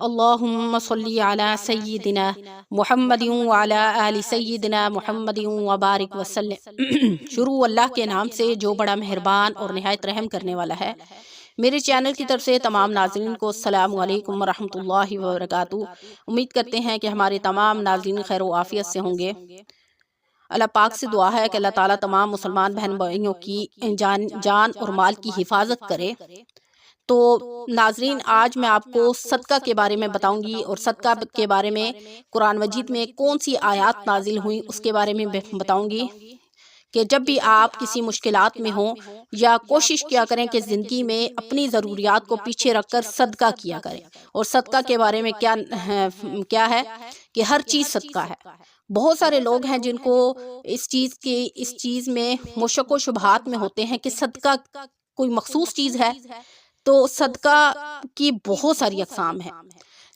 اللہم صلی علی سیدنا محمد وعلی آل سیدنا محمد وبارک وسلم۔ شروع اللہ کے نام سے جو بڑا مہربان اور نہایت رحم کرنے والا ہے۔ میرے چینل کی طرف سے تمام ناظرین کو السلام علیکم ورحمۃ اللہ وبرکاتہ۔ امید کرتے ہیں کہ ہمارے تمام ناظرین خیر و عافیت سے ہوں گے۔ اللہ پاک سے دعا ہے کہ اللہ تعالیٰ تمام مسلمان بہن بھائیوں کی جان اور مال کی حفاظت کرے۔ تو ناظرین، آج میں آپ کو صدقہ کے بارے میں بتاؤں گی، اور صدقہ کے بارے میں قرآن مجید میں کون سی آیات نازل ہوئیں اس کے بارے میں بتاؤں گی کہ جب بھی آپ کسی مشکلات میں ہوں یا کوشش کیا کریں کہ زندگی میں اپنی ضروریات کو پیچھے رکھ کر صدقہ کیا کریں۔ اور صدقہ کے بارے میں کیا ہے کہ ہر چیز صدقہ ہے۔ بہت سارے لوگ ہیں جن کو اس چیز میں مشک و شبہات میں ہوتے ہیں کہ صدقہ کوئی مخصوص چیز ہے۔ تو صدقہ کی بہت ساری اقسام ہیں،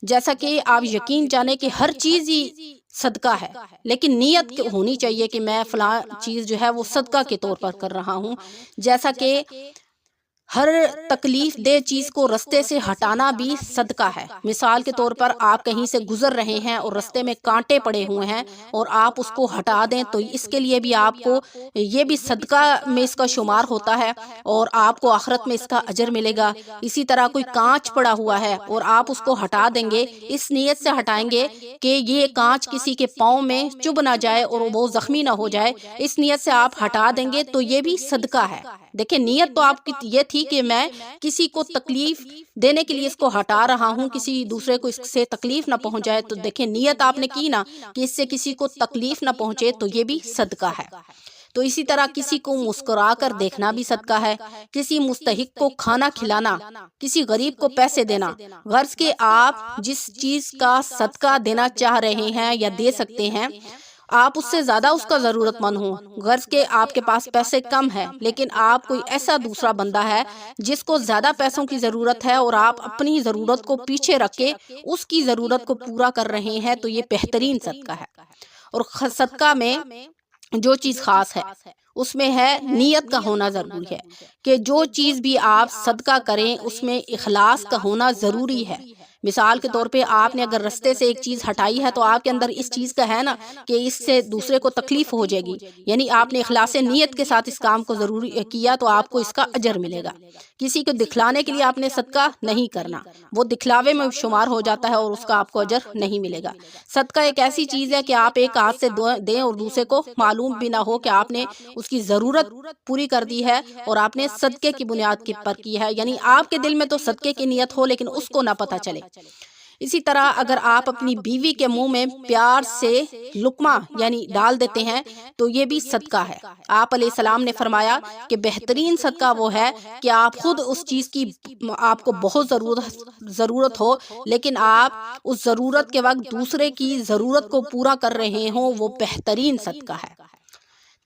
جیسا کہ آپ یقین جانیں کہ ہر چیز ہی صدقہ ہے، لیکن نیت ہونی چاہیے کہ میں فلاں چیز جو ہے وہ صدقہ کے طور پر کر رہا ہوں۔ جیسا کہ ہر تکلیف دہ چیز کو رستے سے ہٹانا بھی صدقہ ہے۔ مثال کے طور پر آپ کہیں سے گزر رہے ہیں اور رستے میں کانٹے پڑے ہوئے ہیں اور آپ اس کو ہٹا دیں تو اس کے لیے بھی آپ کو یہ بھی صدقہ میں اس کا شمار ہوتا ہے، اور آپ کو آخرت میں اس کا اجر ملے گا۔ اسی طرح کوئی کانچ پڑا ہوا ہے اور آپ اس کو ہٹا دیں گے، اس نیت سے ہٹائیں گے کہ یہ کانچ کسی کے پاؤں میں چبھ نہ جائے اور وہ زخمی نہ ہو جائے، اس نیت سے آپ ہٹا دیں گے تو یہ بھی صدقہ ہے۔ دیکھیں، نیت تو آپ کی یہ تھی کہ میں کسی کو تکلیف دینے کے لیے اس کو ہٹا رہا ہوں، کسی دوسرے کو اس سے تکلیف نہ پہنچ جائے، تو دیکھیں نیت آپ نے کی نا کہ اس سے کسی کو تکلیف نہ پہنچے، تو یہ بھی صدقہ ہے۔ تو اسی طرح کسی کو مسکرا کر دیکھنا بھی صدقہ ہے، کسی مستحق کو کھانا کھلانا، کسی غریب کو پیسے دینا۔ غرض کہ آپ جس چیز کا صدقہ دینا چاہ رہے ہیں یا دے سکتے ہیں، آپ اس سے زیادہ اس کا ضرورت مند ہوں۔ غرض کہ آپ کے پاس پیسے کم ہے، لیکن آپ کوئی ایسا دوسرا بندہ ہے جس کو زیادہ پیسوں کی ضرورت ہے، اور آپ اپنی ضرورت کو پیچھے رکھ کے اس کی ضرورت کو پورا کر رہے ہیں، تو یہ بہترین صدقہ ہے۔ اور صدقہ میں جو چیز خاص ہے اس میں ہے نیت کا ہونا ضروری ہے، کہ جو چیز بھی آپ صدقہ کریں اس میں اخلاص کا ہونا ضروری ہے۔ مثال کے طور پہ آپ نے اگر رستے سے ایک چیز ہٹائی ہے تو آپ کے اندر اس چیز کا ہے نا کہ اس سے دوسرے کو تکلیف ہو جائے گی، یعنی آپ نے اخلاص نیت کے ساتھ اس کام کو ضروری کیا تو آپ کو اس کا اجر ملے گا۔ کسی کو دکھلانے کے لیے آپ نے صدقہ نہیں کرنا، وہ دکھلاوے میں شمار ہو جاتا ہے اور اس کا آپ کو اجر نہیں ملے گا۔ صدقہ ایک ایسی چیز ہے کہ آپ ایک ہاتھ سے دیں اور دوسرے کو معلوم بھی نہ ہو کہ آپ نے اس کی ضرورت پوری کر دی ہے اور آپ نے صدقے کی بنیاد پر کی ہے، یعنی آپ کے دل میں تو صدقے کی نیت ہو لیکن اس کو نہ پتہ چلے۔ اسی طرح اگر آپ اپنی بیوی کے منہ میں پیار سے لقمہ یعنی ڈال دیتے ہیں تو یہ بھی صدقہ ہے۔ آپ علیہ السلام نے فرمایا کہ بہترین صدقہ وہ ہے کہ آپ خود اس چیز کی آپ کو بہت ضرورت ہو، لیکن آپ اس ضرورت کے وقت دوسرے کی ضرورت کو پورا کر رہے ہوں، وہ بہترین صدقہ ہے۔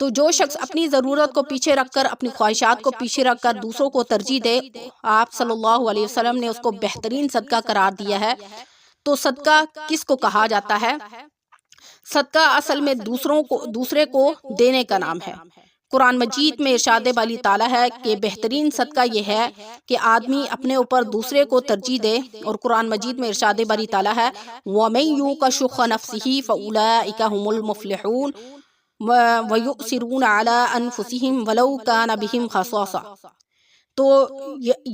تو جو شخص اپنی ضرورت کو پیچھے رکھ کر، اپنی خواہشات کو پیچھے رکھ کر دوسروں کو ترجیح دے، آپ صلی اللہ علیہ وسلم نے اس کو بہترین صدقہ قرار دیا ہے۔ تو صدقہ کس کو کہا جاتا ہے؟ صدقہ اصل میں دوسرے کو دینے کا نام ہے۔ قرآن مجید میں ارشاد باری تعالیٰ ہے کہ بہترین صدقہ یہ ہے کہ آدمی اپنے اوپر دوسرے کو ترجیح دے، اور قرآن مجید میں ارشاد باری تعالیٰ ہے وَمَن يُوقَ شُحَّ نَفْسِهِ فَأُولَٰئِكَ هُمُ الْمُفْلِحُونَ وَيُؤْثِرُونَ عَلَىٰ أَنفُسِهِمْ وَلَوْ كَانَ بِهِمْ خَصَاصَةٌ۔ تو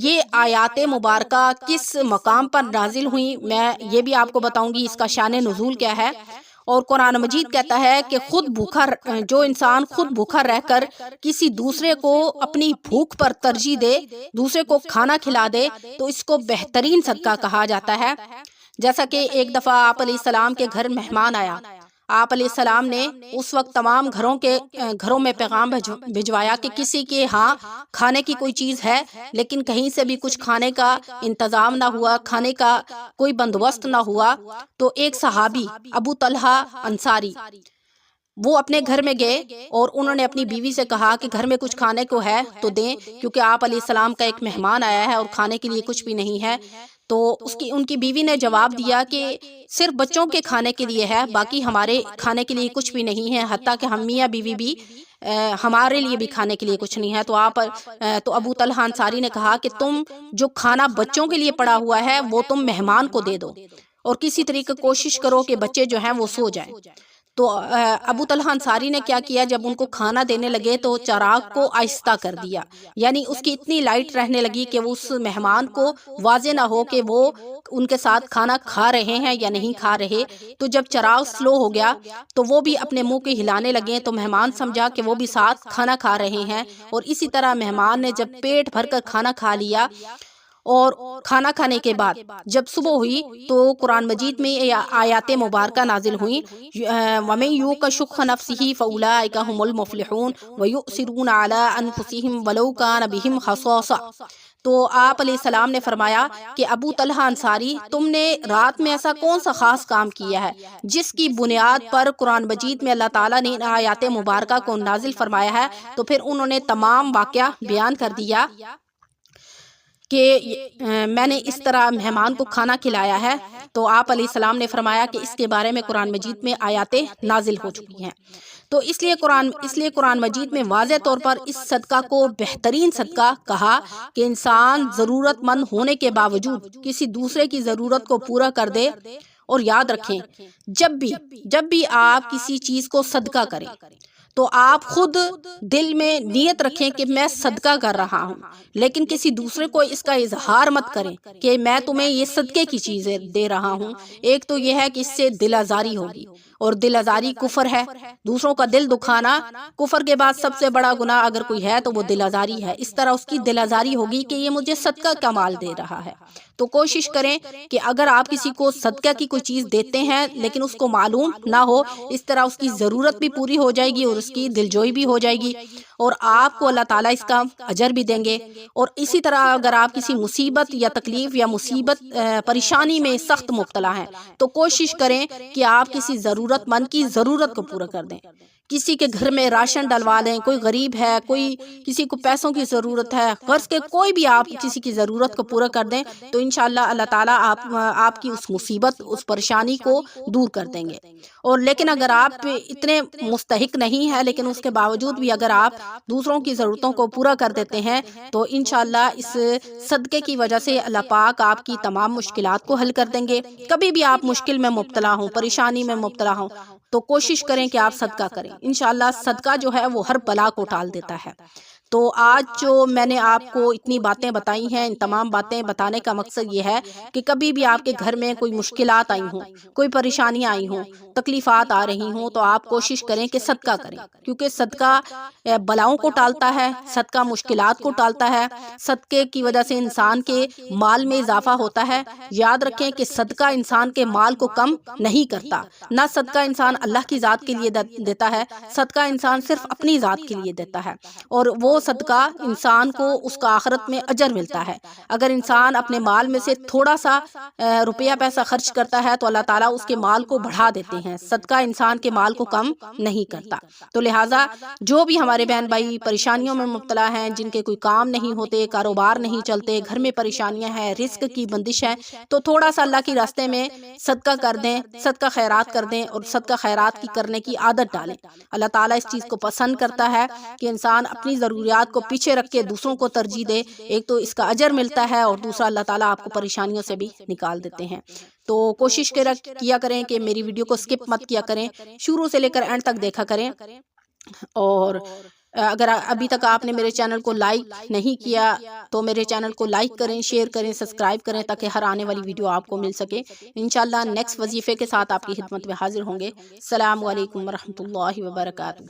یہ آیات مبارکہ کس مقام پر نازل ہوئیں، میں یہ بھی آپ کو بتاؤں گی اس کا شان نزول کیا ہے۔ اور قرآن مجید کہتا ہے کہ جو انسان خود بھوکا رہ کر کسی دوسرے کو اپنی بھوک پر ترجیح دے، دوسرے کو کھانا کھلا دے، تو اس کو بہترین صدقہ کہا جاتا ہے۔ جیسا کہ ایک دفعہ آپ علیہ السلام کے گھر مہمان آیا، آپ علیہ السلام نے اس وقت تمام گھروں میں پیغام بھجوایا کہ کسی کے ہاں کھانے کی کوئی چیز ہے، لیکن کہیں سے بھی کچھ کھانے کا انتظام نہ ہوا، کھانے کا کوئی بندوبست نہ ہوا۔ تو ایک صحابی ابو طلحہ انصاری وہ اپنے گھر میں گئے اور انہوں نے اپنی بیوی سے کہا کہ گھر میں کچھ کھانے کو ہے تو دیں، کیونکہ آپ علیہ السلام کا ایک مہمان آیا ہے اور کھانے کے لیے کچھ بھی نہیں ہے۔ تو ان کی بیوی نے جواب دیا کہ صرف بچوں کے کھانے کے لیے ہے، باقی ہمارے کھانے کے لیے کچھ بھی نہیں ہے، حتیٰ کہ ہم میاں بیوی بھی ہمارے لیے بھی کھانے کے لیے کچھ نہیں ہے۔ تو ابو طلحہ انصاری نے کہا کہ تم جو کھانا بچوں کے لیے پڑا ہوا ہے وہ تم مہمان کو دے دو، اور کسی طریقے کوشش کرو کہ بچے جو ہیں وہ سو جائیں۔ تو ابو طلحہ انصاری نے کیا کیا، جب ان کو کھانا دینے لگے تو چراغ کو آہستہ کر دیا، یعنی اس کی اتنی لائٹ رہنے لگی کہ اس مہمان کو واضح نہ ہو کہ وہ ان کے ساتھ کھانا کھا رہے ہیں یا نہیں کھا رہے۔ تو جب چراغ سلو ہو گیا تو وہ بھی اپنے منہ کے ہلانے لگے، تو مہمان سمجھا کہ وہ بھی ساتھ کھانا کھا رہے ہیں، اور اسی طرح مہمان نے جب پیٹ بھر کر کھانا کھا لیا، اور کھانا کھانے کے بعد جب صبح ہوئی تو قرآن مجید میں آیات مبارکہ نازل ہوئیں، وَمَن يُوقَ شُحَّ نَفْسِهِ فَأُولَٰئِكَ هُمُ الْمُفْلِحُونَ وَيُؤْثِرُونَ عَلَىٰ أَنفُسِهِمْ وَلَوْ كَانَ بِهِمْ خَصَاصَةٌ۔ تو آپ علیہ السلام نے فرمایا کہ ابو طلحہ انصاری، تم نے رات میں ایسا کون سا خاص کام کیا ہے جس کی بنیاد پر قرآن مجید میں اللہ تعالیٰ نے ان آیات مبارکہ کو نازل فرمایا ہے؟ تو پھر انہوں نے تمام واقعہ بیان کر دیا کہ میں نے اس طرح مہمان کو کھانا کھلایا ہے۔ تو آپ علیہ السلام نے فرمایا کہ اس کے بارے میں قرآن مجید میں آیاتیں نازل ہو چکی ہیں۔ تو اس لیے قرآن مجید میں واضح طور پر اس صدقہ کو بہترین صدقہ کہا کہ انسان ضرورت مند ہونے کے باوجود کسی دوسرے کی ضرورت کو پورا کر دے۔ اور یاد رکھیں، جب بھی آپ کسی چیز کو صدقہ کریں تو آپ خود دل میں نیت رکھیں کہ میں صدقہ کر رہا ہوں، لیکن کسی دوسرے کو اس کا اظہار مت کریں کہ میں تمہیں یہ صدقے کی چیزیں دے رہا ہوں۔ ایک تو یہ ہے کہ اس سے دل آزاری ہوگی، اور دل آزاری کفر ہے، دوسروں کا دل دکھانا کفر کے بعد سب سے بڑا گناہ اگر کوئی ہے تو وہ دل آزاری ہے۔ اس طرح اس کی دل آزاری ہوگی کہ یہ مجھے صدقہ کا مال دے رہا ہے۔ تو کوشش کریں کہ اگر آپ کسی کو صدقہ کی کوئی چیز دیتے ہیں لیکن اس کو معلوم نہ ہو، اس طرح اس کی ضرورت بھی پوری ہو جائے گی اور اس کی دلجوئی بھی ہو جائے گی، اور آپ کو اللہ تعالیٰ اس کا اجر بھی دیں گے۔ اور اسی طرح اگر آپ کسی مصیبت یا تکلیف یا پریشانی میں سخت مبتلا ہیں تو کوشش کریں کہ آپ کسی ضرورت مند کی ضرورت کو پورا کر دیں۔ کسی کے گھر میں راشن ڈلوا دیں، کوئی غریب ہے، کسی کو پیسوں کی ضرورت ہے، غرض کے کوئی بھی آپ کسی کی ضرورت کو پورا کر دیں تو انشاءاللہ اللہ تعالیٰ آپ کی اس مصیبت، اس پریشانی کو دور کر دیں گے۔ اور لیکن اگر آپ اتنے مستحق نہیں ہیں لیکن اس کے باوجود بھی اگر آپ دوسروں کی ضرورتوں کو پورا کر دیتے ہیں تو انشاءاللہ اس صدقے کی وجہ سے اللہ پاک آپ کی تمام مشکلات کو حل کر دیں گے۔ کبھی بھی آپ مشکل میں مبتلا ہوں، پریشانی میں مبتلا ہوں تو کوشش کریں کہ آپ صدقہ کریں، انشاءاللہ صدقہ جو ہے وہ ہر بلا کو ٹال دیتا ہے۔ تو آج جو میں نے آپ کو اتنی باتیں بتائی ہیں، ان تمام باتیں بتانے کا مقصد یہ ہے کہ کبھی بھی آپ کے گھر میں کوئی مشکلات آئی ہوں، کوئی پریشانیاں آئی ہوں، تکلیفات آ رہی ہوں تو آپ کوشش کریں کہ صدقہ کریں، کیونکہ صدقہ بلاؤں کو ٹالتا ہے، صدقہ مشکلات کو ٹالتا ہے، صدقے کی وجہ سے انسان کے مال میں اضافہ ہوتا ہے۔ یاد رکھیں کہ صدقہ انسان کے مال کو کم نہیں کرتا، نہ صدقہ انسان اللہ کی ذات کے لیے دیتا ہے، صدقہ انسان صرف اپنی ذات کے لیے دیتا ہے، اور وہ صدقہ انسان کو اس کا آخرت میں اجر ملتا ہے۔ اگر انسان اپنے مال میں سے تھوڑا سا روپیہ پیسہ خرچ کرتا ہے تو اللہ تعالیٰ اس کے مال کو بڑھا دیتے ہیں، صدقہ انسان کے مال کو کم نہیں کرتا۔ تو لہٰذا جو بھی ہمارے بہن بھائی پریشانیوں میں مبتلا ہیں، جن کے کوئی کام نہیں ہوتے، کاروبار نہیں چلتے، گھر میں پریشانیاں ہیں، رزق کی بندش ہے، تو تھوڑا سا اللہ کے راستے میں صدقہ کر دیں، صدقہ خیرات کر دیں، اور صدقہ خیرات کی کرنے کی عادت ڈالیں۔ اللہ تعالیٰ اس چیز کو پسند کرتا ہے کہ انسان اپنی ضروریات کو پیچھے رکھ کے دوسروں کو ترجیح دے، ایک تو اس کا اجر ملتا ہے اور دوسرا اللہ تعالیٰ آپ کو پریشانیوں سے بھی نکال دیتے ہیں۔ تو کوشش کیا کریں کہ میری ویڈیو کو سکپ مت کیا کریں، شروع سے لے کر اینڈ تک دیکھا کریں، اور اگر ابھی تک آپ نے میرے چینل کو لائک نہیں کیا تو میرے چینل کو لائک کریں، شیئر کریں، سبسکرائب کریں تاکہ ہر آنے والی ویڈیو آپ کو مل سکے۔ انشاءاللہ نیکسٹ وظیفے کے ساتھ آپ کی خدمت میں حاضر ہوں گے۔ السلام علیکم ورحمۃ اللہ وبرکاتہ۔